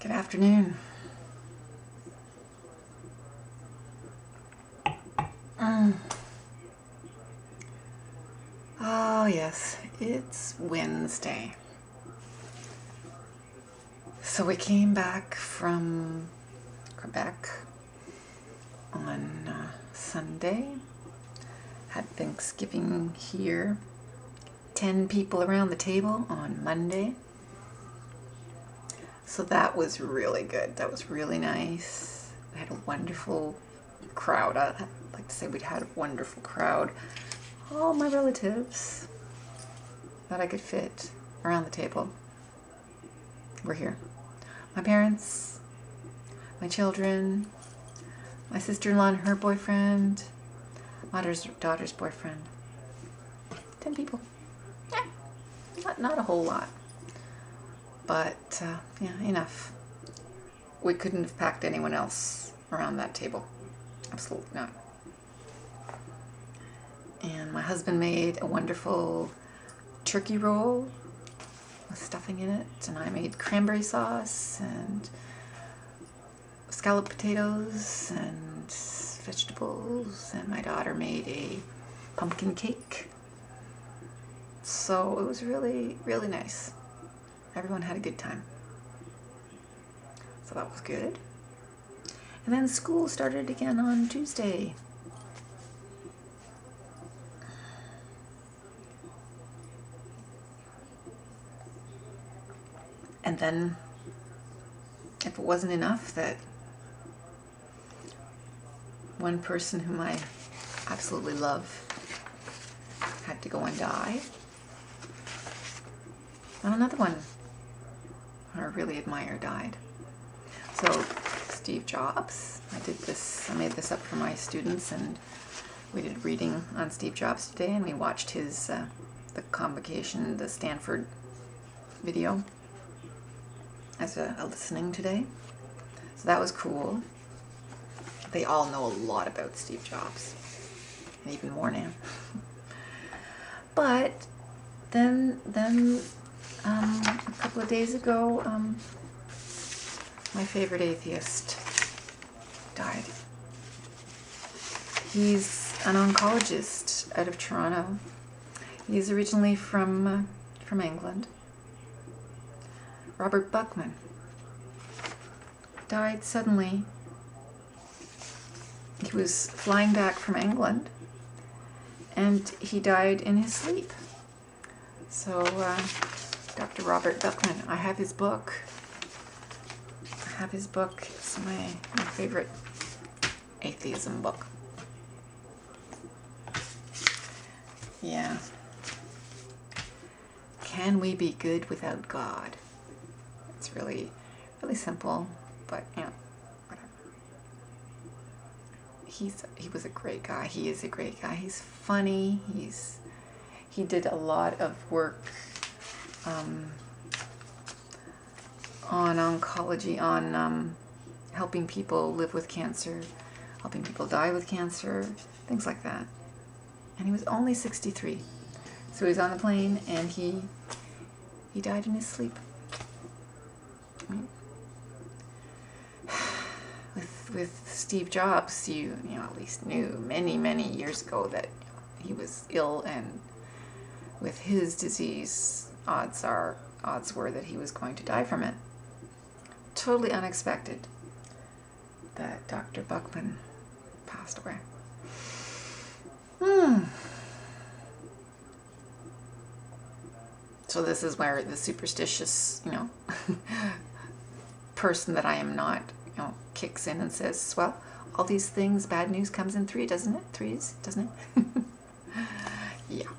Good afternoon. Oh yes, it's Wednesday. So we came back from Quebec on Sunday, had Thanksgiving here, 10 people around the table on Monday. So that was really good. That was really nice. We had a wonderful crowd. I'd like to say we'd had a wonderful crowd. All my relatives that I could fit around the table were here. My parents, my children, my sister-in-law and her boyfriend, my daughter's boyfriend. 10 people. Yeah, not a whole lot. But, yeah, enough. We couldn't have packed anyone else around that table. Absolutely not. And my husband made a wonderful turkey roll with stuffing in it. And I made cranberry sauce and scalloped potatoes and vegetables. And my daughter made a pumpkin cake. So it was really, really nice. Everyone had a good time. So that was good. And then school started again on Tuesday. And then, if it wasn't enough that one person whom I absolutely love had to go and die, and another one I really admire died. So Steve Jobs, I made this up for my students, and we did reading on Steve Jobs today, and we watched his the convocation, the Stanford video as a listening today. So that was cool. They all know a lot about Steve Jobs, and even more now. But then a couple of days ago, my favorite atheist died. He's an oncologist out of Toronto. He's originally from England. Robert Buckman died suddenly. He was flying back from England, and he died in his sleep. So, Dr. Robert Buckman, I have his book. It's my favorite atheism book. Yeah. Can we be good without God? It's really, really simple, but whatever. He was a great guy. He is a great guy. He's funny. He did a lot of work on oncology, on helping people live with cancer, helping people die with cancer, things like that. And he was only 63. So he was on the plane, and he died in his sleep. With Steve Jobs, you at least knew many years ago that he was ill, and with his disease, odds were that he was going to die from it. Totally unexpected that Dr. Buckman passed away. So this is where the superstitious, person that I am not, kicks in and says, well, all these things, bad news comes in three, doesn't it? Threes, doesn't it? Yeah.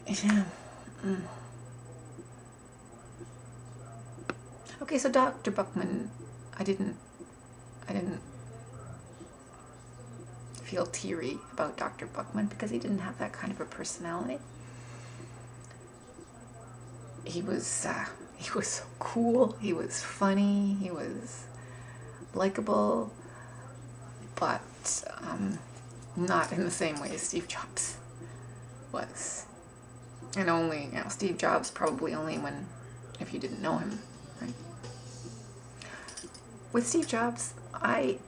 Yeah. Okay, so Dr. Buckman, I didn't feel teary about Dr. Buckman because he didn't have that kind of a personality. He was so cool, he was funny, he was likable, but not in the same way as Steve Jobs was. And only, Steve Jobs probably only if you didn't know him, Right? With Steve Jobs, my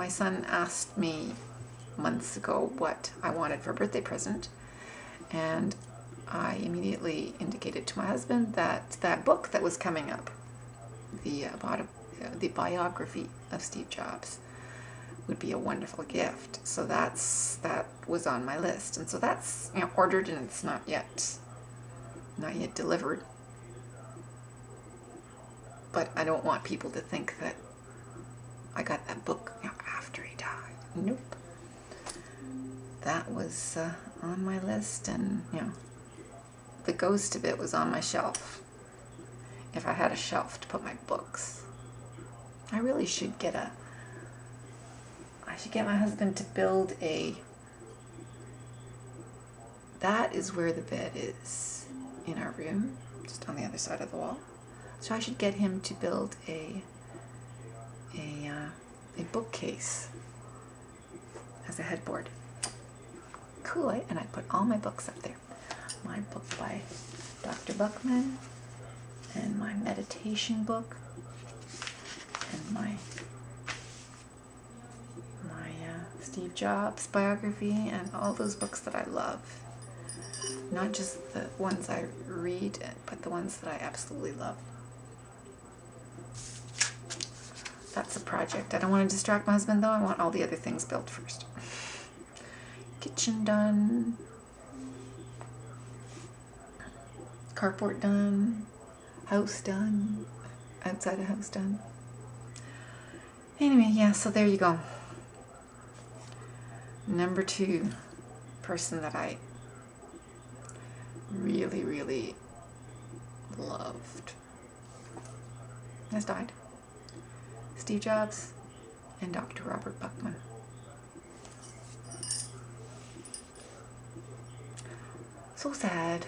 son asked me months ago what I wanted for a birthday present, and I immediately indicated to my husband that that book that was coming up, the biography of Steve Jobs, would be a wonderful gift. So that was on my list, and so that's ordered, and it's not yet delivered. But I don't want people to think that I got that book after he died. Nope. That was on my list, and the ghost of it was on my shelf. If I had a shelf to put my books, I really should get I should get my husband to build that is where the bed is in our room, just on the other side of the wall. So I should get him to build a bookcase as a headboard. Cool, eh? And I put all my books up there. My book by Dr. Buckman, and my meditation book, and my Steve Jobs biography, and all those books that I love. Not just the ones I read, but the ones that I absolutely love. That's a project. I don't want to distract my husband, though. I want all the other things built first. Kitchen done. Carport done. House done. Outside of house done. Anyway, yeah, so there you go. Number 2 person that I really, really loved has died. Steve Jobs and Dr. Robert Buckman. So sad.